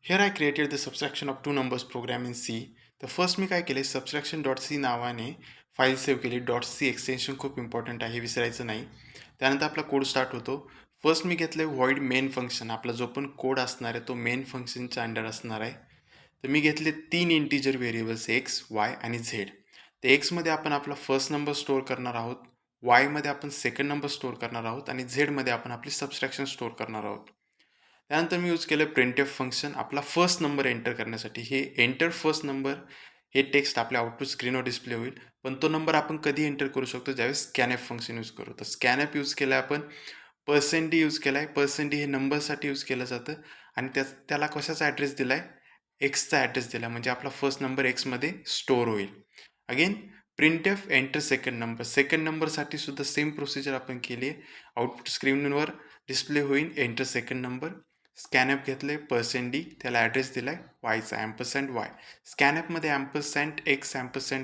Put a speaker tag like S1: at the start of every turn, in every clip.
S1: Here I created the subtraction of two numbers program in C. तर first मी काय केले subtraction.c नावाने file save केली. .c एक्सटेन्शन खूप इम्पॉर्टंट आहे, विसरायचं नाही. त्यानंतर आपला कोड स्टार्ट होतो. फर्स्ट मी घेतलं आहे व्हॉइड मेन फंक्शन. आपला जो पण कोड असणार आहे तो मेन फंक्शनच्या अंडर असणार आहे. तर मी घेतले 3 इंटिजर व्हेरिएबल्स एक्स, वाय आणि झेड. तर एक्समध्ये आपण आपला फर्स्ट नंबर स्टोअर करणार आहोत, वायमध्ये आपण सेकंड नंबर स्टोअर करणार आहोत आणि झेडमध्ये आपण आपली सबस्ट्रॅक्शन स्टोअर करणार आहोत. त्यानंतर मी यूज केलं प्रिंटएफ फंक्शन आपला फर्स्ट नंबर एंटर करण्यासाठी. हे एंटर फर्स्ट नंबर हे टेक्स्ट आपल्या आउटपुट स्क्रीनवर डिस्प्ले होईल, पण तो नंबर आपण कधी एंटर करू शकतो ज्यावेळेस स्कॅनएफ फंक्शन यूज करू. तर स्कॅनएफ यूज केला आपण, %d यूज केला आहे. %d हे नंबरसाठी यूज केलं जातं आणि त्याला कशाचा ॲड्रेस दिला आहे, एक्सचा ॲड्रेस दिला, म्हणजे आपला फर्स्ट नंबर एक्समध्ये स्टोअर होईल. Again printf enter second number. Second नंबरसाठी सुद्धा सेम प्रोसिजर आपण केली आहे. आउटपुट स्क्रीनवर डिस्प्ले होईल एंटर सेकंड नंबर. स्कॅनॲप घेतले %d, त्याला ॲड्रेस दिला आहे वायचा %y. स्कॅनॲपमध्ये $x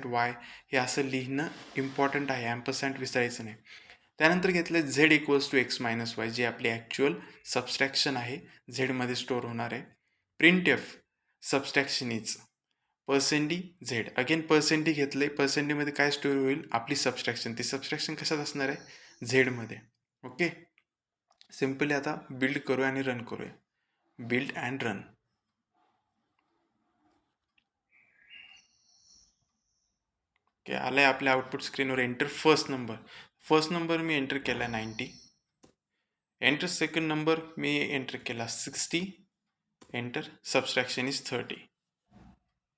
S1: $y हे असं लिहिणं इम्पॉर्टंट आहे, ॲम्परसँड विसरायचं नाही. त्यानंतर घेतले z = x - y, जी आपली ॲक्च्युअल सबस्ट्रॅक्शन आहे, झेडमध्ये स्टोअर होणार आहे. Printf subtraction is %d z. Again %d घेतले, %dमध्ये काय स्टोअर होईल, आपली सबस्ट्रॅक्शन. ती सबस्ट्रॅक्शन कशात असणार आहे, झेडमध्ये. ओके, सिम्पली आता बिल्ड करूया आणि रन करूया. Build and run. ओके, आलं आहे आपल्या आउटपुट स्क्रीनवर enter first number. First number मी एंटर केला 90. एंटर सेकंड नंबर मी एंटर केला 60. Enter subtraction is 30.